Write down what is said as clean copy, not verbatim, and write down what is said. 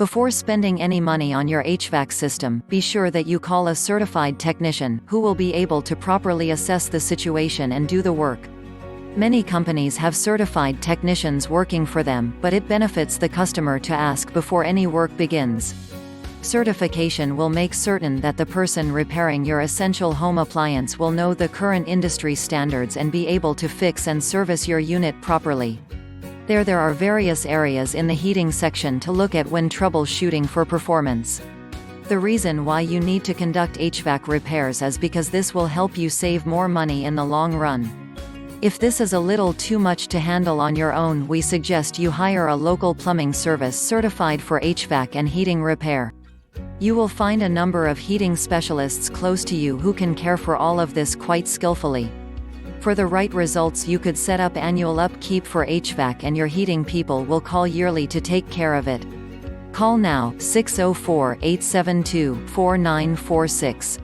Before spending any money on your HVAC system, be sure that you call a certified technician, who will be able to properly assess the situation and do the work. Many companies have certified technicians working for them, but it benefits the customer to ask before any work begins. Certification will make certain that the person repairing your essential home appliance will know the current industry standards and be able to fix and service your unit properly. There are various areas in the heating section to look at when troubleshooting for performance. The reason why you need to conduct HVAC repairs is because this will help you save more money in the long run. If this is a little too much to handle on your own, we suggest you hire a local plumbing service certified for HVAC and heating repair. You will find a number of heating specialists close to you who can care for all of this quite skillfully. For the right results, you could set up annual upkeep for HVAC and your heating people will call yearly to take care of it. Call now, 604-872-4946.